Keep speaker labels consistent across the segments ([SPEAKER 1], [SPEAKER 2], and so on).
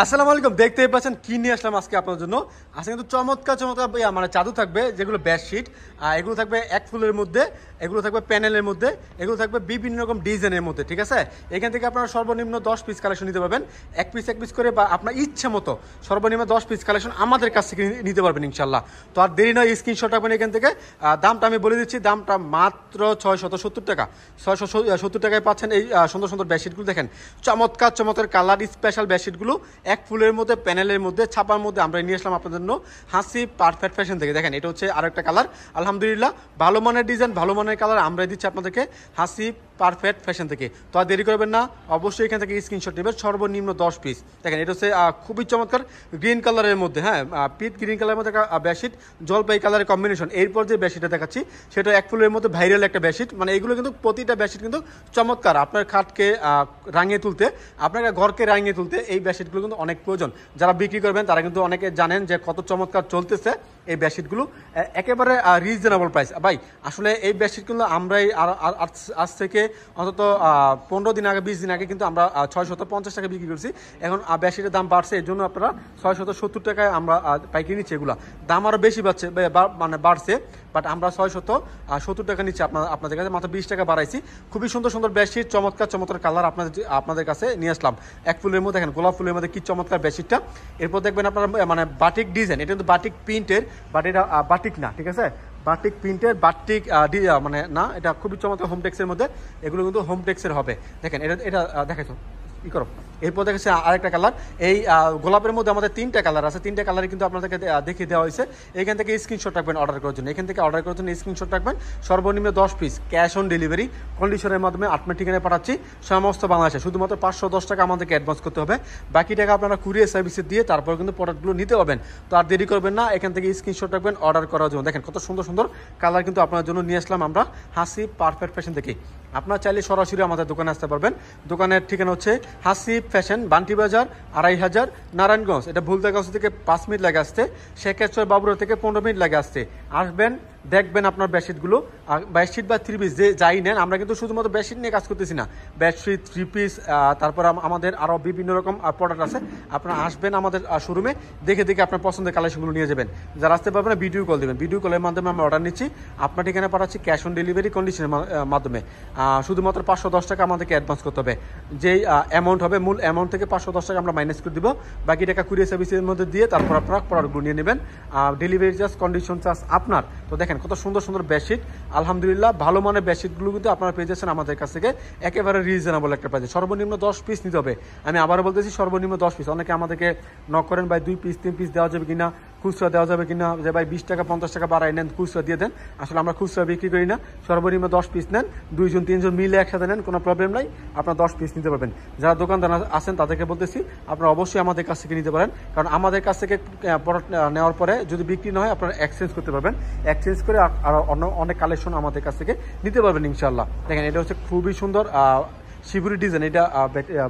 [SPEAKER 1] আসসালামু আলাইকুম। দেখতেই পাচ্ছেন কি নিয়ে আসলাম আজকে আপনার জন্য। আজকে কিন্তু চমৎকার চমৎকার মানে চাদর থাকবে, যেগুলো বেডশিট। এগুলো থাকবে এক ফুলের মধ্যে, এগুলো থাকবে প্যানেলের মধ্যে, এগুলো থাকবে বিভিন্ন রকম ডিজাইনের মধ্যে, ঠিক আছে। এখান থেকে আপনারা সর্বনিম্ন 10 পিস কালেকশন নিতে পারবেন, এক পিস করে, বা আপনার ইচ্ছে মতো সর্বনিম্ন 10 পিস কালেকশন আমাদের কাছ থেকে নিতে পারবেন ইনশাল্লাহ। তো আর দেরি নয়, স্ক্রিনশট রাখবেন এখান থেকে। দামটা আমি বলে দিচ্ছি, দামটা মাত্র 670 টাকা। 670 টাকায় পাচ্ছেন এই সুন্দর সুন্দর বেডশিটগুলো। দেখেন চমৎকার চমৎকার কালার স্পেশাল বেডশিটগুলো এক ফুলের মধ্যে, প্যানেলের মধ্যে, ছাপার মধ্যে আমরা নিয়ে আসলাম আপনাদের জন্য হাসি পারফেক্ট ফ্যাশন থেকে। দেখেন এটা হচ্ছে আরেকটা কালার, আলহামদুলিল্লাহ ভালো মানের ডিজাইন, ভালো মানের কালার আমরা দিচ্ছি আপনাদেরকে হাসি পারফেক্ট ফ্যাশন থেকে। তো আর দেরি করবেন না, অবশ্যই এখান থেকে স্ক্রিনশট নেবেন, সর্বনিম্ন 10 পিস। দেখেন এটা হচ্ছে খুবই চমৎকার গ্রিন কালারের মধ্যে, হ্যাঁ পিট গ্রিন কালারের মধ্যে বেডশিট, জলপাই কালারের কম্বিনেশন। এরপর যে বেডশিটটা দেখাচ্ছি সেটা এক ফুলের মধ্যে ভাইরাল একটা বেডশিট। মানে এগুলো কিন্তু প্রতিটা বেডশিট কিন্তু চমৎকার, আপনার খাটকে রাঙিয়ে তুলতে, আপনার ঘরকে রাঙিয়ে তুলতে এই বেডশিটগুলো কিন্তু অনেক প্রয়োজন। যারা বিক্রি করবেন তারা কিন্তু অনেকে জানেন যে কত চমৎকার চলতেছে এই বেডশিটগুলো, একেবারে রিজনেবল প্রাইস। ভাই আসলে এই বেডশিটগুলো আমরাই আজ থেকে অন্তত 15 দিন আগে, 20 দিন আগে কিন্তু আমরা 650 টাকা বিক্রি করছি। এখন বেডশিটের দাম বাড়ছে, এই জন্য আপনারা 670 টাকায় আমরা পাইকারি নিচ্ছি। এগুলো দাম আরও বেশি বাড়ছে, মানে বাড়ছে, বাট আমরা 670 টাকা নিচ্ছি আপনাদের কাছে, মাত্র 20 টাকা বাড়াইছি। খুবই সুন্দর সুন্দর বেডশিট, চমৎকার চমৎকার কালার আপনাদের কাছে নিয়ে আসলাম। এক ফুলের মধ্যে দেখেন, গোলাপ ফুলের মধ্যে কি চমৎকার বেডশিটটা। এরপর দেখবেন আপনারা মানে বাটিক ডিজাইন, এটা কিন্তু বাটিক প্রিন্টের, বাট এটা বাটিক না, ঠিক আছে, বাটিক প্রিন্টের, বাটিক মানে না, এটা খুবই চমৎকার হোমটেক্সের মধ্যে, এগুলো কিন্তু হোমটেক্সের হবে। দেখেন এটা দেখাইছো ই করো। এরপর দেখেছে আরেকটা কালার, এই গোলাপের মধ্যে আমাদের 3টা কালার আছে, 3টা কালারই কিন্তু আপনাদেরকে দেখিয়ে দেওয়া হয়েছে। এখান থেকে স্ক্রিনশট রাখবেন অর্ডার করার জন্য, এখান থেকে অর্ডার করার জন্য স্ক্রিনশট রাখবেন, সর্বনিম্ন 10 পিস, ক্যাশ অন ডেলিভারি কন্ডিশনের মাধ্যমে আপনার ঠিকানায় পাঠাচ্ছি সমস্ত বাংলাদেশে। শুধুমাত্র 510 টাকা আমাদেরকে অ্যাডভান্স করতে হবে, বাকি টাকা আপনারা কুরিয়ার সার্ভিসে দিয়ে তারপর কিন্তু প্রোডাক্টগুলো নিতে পারবেন। তো আর দেরি করবেন না, এখান থেকে স্ক্রিনশট রাখবেন অর্ডার করার জন্য। দেখেন কত সুন্দর সুন্দর কালার কিন্তু আপনার জন্য নিয়ে আসলাম আমরা হাসি পারফেক্ট ফ্যাশন থেকে। আপনারা চাইলে সরাসরি আমাদের দোকানে আসতে পারবেন। দোকানের ঠিকানা হচ্ছে হাসি ফ্যাশন, বান্টি বাজার, 2500, নারায়ণগঞ্জ। এটা ভুলতাগাছ থেকে 5 মিনিট লাগে আসতে, শেখেশ্বর বাবুরা থেকে 15 মিনিট লাগে আসতে। আসবেন, দেখবেন আপনার বেডশিটগুলো, বেডশিট বা 3 পিস যে যাই নেন, আমরা কিন্তু শুধুমাত্র বেডশিট নিয়ে কাজ করতেছি না, বেডশিট 3 পিস, তারপর আমাদের আরও বিভিন্ন রকম প্রোডাক্ট আছে। আপনারা আসবেন আমাদের শোরুমে, দেখে দেখে আপনার পছন্দের কালেকশনগুলো নিয়ে যাবেন। যারা আসতে পারবেন না, ভিডিও কল দেবেন, ভিডিও কলের মাধ্যমে আমরা অর্ডার নিচ্ছি, আপনার ঠিকানা পাঠাচ্ছি ক্যাশ অন ডেলিভারি কন্ডিশনের মাধ্যমে। শুধুমাত্র 510 টাকা আমাদেরকে অ্যাডভান্স করতে হবে। যেই অ্যামাউন্ট হবে, মূল অ্যামাউন্ট থেকে 510 টাকা আমরা মাইনাস করে দিব, বাকি টাকা কুরিয়ার সার্ভিসের মধ্যে দিয়ে তারপর আপনারা প্রোডাক্টগুলো নিয়ে নেবেন। ডেলিভারি চার্জ, কন্ডিশন চার্জ আপনার। তো দেখেন কত সুন্দর সুন্দর বেডশিট, আলহামদুলিল্লাহ ভালো মানের বেডশিটগুলো কিন্তু আপনারা পেয়ে যাচ্ছেন আমাদের কাছ থেকে একেবারে রিজনেবল একটা প্রাইসে। সর্বনিম্ন 10 পিস নিতে হবে, আমি আবারও বলতেছি সর্বনিম্ন 10 পিস। অনেকে আমাদেরকে নক করেন, ভাই 2 পিস 3 পিস দেওয়া যাবে কিনা, খুচরা দেওয়া যাবে কিনা, যে ভাই 20 টাকা 50 টাকা বাড়ায় নেন, খুচরা দিয়ে দেন। আসলে আমরা খুচরা বিক্রি করি না, সর্বনিম্ন 10 পিস নেন, 2 জন 3 জন মিলে একসাথে নেন, কোনো প্রবলেম নাই, আপনার 10 পিস নিতে পারবেন। যারা দোকানদার আছেন তাদেরকে বলতেছি আপনারা অবশ্যই আমাদের কাছ থেকে নিতে পারেন, কারণ আমাদের কাছ থেকে প্রোডাক্ট নেওয়ার পরে যদি বিক্রি না হয় আপনারা এক্সচেঞ্জ করতে পারবেন, এক্সচেঞ্জ করে আর অনেক কালেকশন আমাদের কাছ থেকে নিতে পারবেন ইনশাল্লাহ। দেখেন এটা হচ্ছে খুবই সুন্দর শিবুরি ডিজাইন, এটা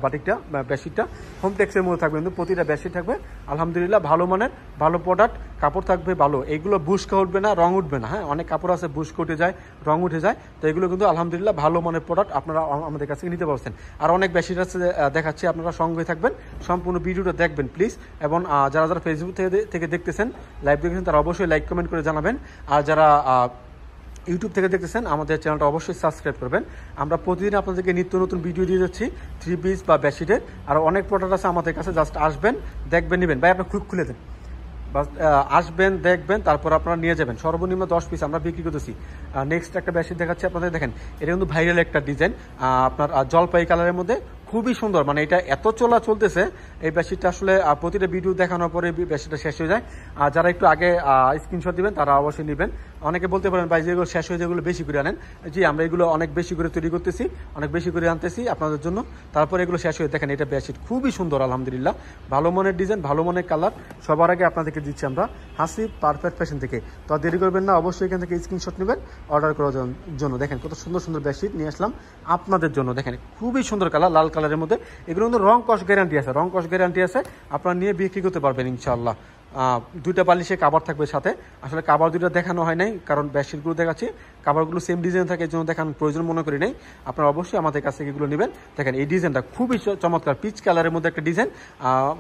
[SPEAKER 1] বাটিকটা বেডশিটটা হোমটেক্সের মধ্যে থাকবে, কিন্তু প্রতিটা বেডশিট থাকবে আলহামদুলিল্লাহ ভালো মানের, ভালো প্রোডাক্ট, কাপড় থাকবে ভালো, এইগুলো বুশকা উঠবে না, রং উঠবে না। হ্যাঁ, অনেক কাপড় আছে বুশকা উঠে যায়, রং উঠে যায়, তো এগুলো কিন্তু আলহামদুলিল্লাহ ভালো মানের প্রোডাক্ট আপনারা আমাদের কাছ থেকে নিতে পারছেন। আর অনেক বেডশিট আছে দেখাচ্ছি, আপনারা সঙ্গে থাকবেন, সম্পূর্ণ ভিডিওটা দেখবেন প্লিজ। এবং যারা যারা ফেসবুক থেকে দেখতেছেন, লাইভ দেখতেছেন, তারা অবশ্যই লাইক কমেন্ট করে জানাবেন। আর যারা ইউটিউব থেকে দেখতেছেন, আমাদের চ্যানেলটা অবশ্যই সাবস্ক্রাইব করবেন। আমরা প্রতিদিন আপনাদেরকে নিত্য নতুন ভিডিও দিয়ে যাচ্ছি 3 পিস বা বেডশিটের, আর অনেক প্রোডাক্ট আছে আমাদের কাছে, জাস্ট আসবেন, দেখবেন, নেবেন। ভাই আপনার খুলে দেন, বাস আসবেন, দেখবেন, তারপর আপনারা নিয়ে যাবেন। সর্বনিম্ন 10 পিস আমরা বিক্রি করতেছি। নেক্সট একটা বেডশিট দেখাচ্ছি আপনাদের, দেখেন এটা কিন্তু ভাইরাল একটা ডিজাইন, আপনার জলপাই কালারের মধ্যে, খুবই সুন্দর। মানে এটা এত চলতেছে এই বেডশিটটা, আসলে প্রতিটা ভিডিও দেখানোর পরে বেডশিটটা শেষ হয়ে যায়। আর যারা একটু আগে স্ক্রিনশট দিবেন তারা অবশ্যই নেবেন। অনেকে বলতে পারেন ভাই যেগুলো শেষ হয়ে যেগুলো বেশি করে আনেন, জি আমরা এগুলো অনেক বেশি করে তৈরি করতেছি, অনেক বেশি করে আনতেছি আপনাদের জন্য, তারপরে এগুলো শেষ হয়ে। দেখেন এটা বেডশিট খুবই সুন্দর আলহামদুলিল্লাহ, ভালো মানের ডিজাইন, ভালো মানের কালার, সবার আগে আপনাদেরকে দিচ্ছি আমরা হাসি পারফেক্ট ফ্যাশন থেকে। তো দেরি করবেন না, অবশ্যই এখান থেকে স্ক্রিনশট নেবেন অর্ডার করার জন্য। দেখেন কত সুন্দর সুন্দর বেডশিট নিয়ে আসলাম আপনাদের জন্য। দেখেন খুবই সুন্দর কালার, লাল কালারের মধ্যে, এগুলো কিন্তু রং কস গ্যারান্টি আছে, রং কস গ্যারান্টি আছে, আপনারা নিয়ে বিক্রি করতে পারবেন ইনশাআল্লাহ। দুইটা বালিশে কাভার থাকবে সাথে। আসলে কাভার দুইটা দেখানো হয় নাই, কারণ বেডশিটগুলো দেখাচ্ছি, কাভারগুলো সেম ডিজাইন থাকে, এই জন্য দেখানোর প্রয়োজন মনে করি নাই। আপনারা অবশ্যই আমাদের কাছ থেকে এগুলো নেবেন। দেখেন এই ডিজাইনটা খুবই চমৎকার, পিচ কালারের মধ্যে একটা ডিজাইন,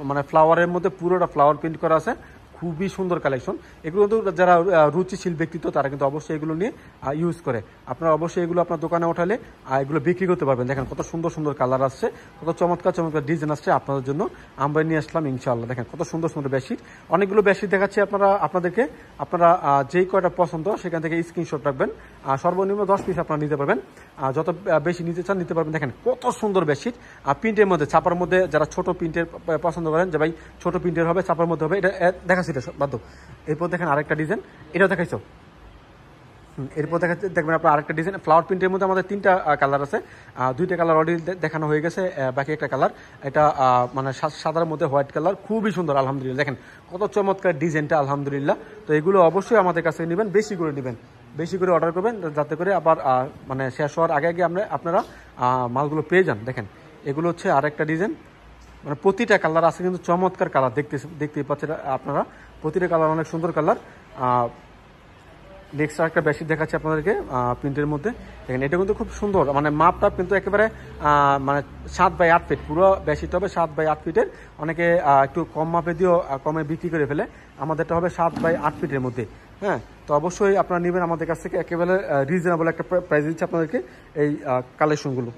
[SPEAKER 1] মানে ফ্লাওয়ারের মধ্যে পুরোটা ফ্লাওয়ার প্রিন্ট করা আছে, খুবই সুন্দর কালেকশন। এগুলো কিন্তু যারা রুচিশীল ব্যক্তিত্ব তারা কিন্তু অবশ্যই এগুলো নিয়ে ইউজ করে। আপনারা অবশ্যই এগুলো আপনার দোকানে ওঠালে এগুলো বিক্রি করতে পারবেন। দেখেন কত সুন্দর সুন্দর কালার আসছে, কত চমৎকার চমৎকার ডিজাইন আসছে আপনাদের জন্য আমরা নিয়ে আসলাম ইনশাআল্লাহ। দেখেন কত সুন্দর সুন্দর বেডশিট, অনেকগুলো বেডশিট দেখাচ্ছি আপনাদেরকে। আপনারা যেই কয়টা পছন্দ সেখান থেকে স্ক্রিনশট রাখবেন, সর্বনিম্ন 10 পিস আপনারা নিতে পারবেন, যত বেশি নিতে চান নিতে পারবেন। দেখেন কত সুন্দর বেডশিট, প্রিন্টের মধ্যে, ছাপার মধ্যে, যারা ছোট প্রিন্টের পছন্দ করেন যে ভাই ছোট প্রিন্টের হবে, ছাপার মধ্যে হবে, এটা দেখাচ্ছি এটা বাধ্য। এরপর দেখেন আরেকটা ডিজাইন, এটাও দেখাইছো। এরপর দেখবেন আপনার আরেকটা ডিজাইন, ফ্লাওয়ার প্রিন্টের মধ্যে আমাদের 3টা কালার আছে, 2টা কালার অলরেডি দেখানো হয়ে গেছে, বাকি একটা কালার, এটা মানে সাদার মধ্যে হোয়াইট কালার, খুবই সুন্দর আলহামদুলিল্লাহ। দেখেন কত চমৎকার ডিজাইনটা আলহামদুলিল্লাহ। তো এগুলো অবশ্যই আমাদের কাছে নেবেন, বেশি করে নেবেন, বেশি করে অর্ডার করবেন, যাতে করে আবার মানে শেষ হওয়ার আগে আগে আপনারা মালগুলো পেয়ে যান। দেখেন এগুলো হচ্ছে আরেকটা ডিজাইন, মানে প্রতিটা কালার আছে কিন্তু চমৎকার কালার, দেখতেই পাচ্ছেন আপনারা, প্রতিটা কালার অনেক সুন্দর কালার। নেক্সট একটা বেডশিট দেখাচ্ছি আপনাদেরকে প্রিন্টের মধ্যে। দেখেন এটা কিন্তু খুব সুন্দর, মানে মাপটা কিন্তু একেবারে মানে 7x8 ফিট, পুরো বেডশিট হবে 7x8 ফিটের। অনেকে একটু কম মাপে দিয়েও কমে বিক্রি করে ফেলে, আমাদেরটা হবে 7x8 ফিটের মধ্যে। হ্যাঁ, তো অবশ্যই আপনারা নেবেন আমাদের কাছ থেকে, একেবারে রিজনেবল একটা প্রাইস দিচ্ছে আপনাদেরকে এই কালেকশনগুলো।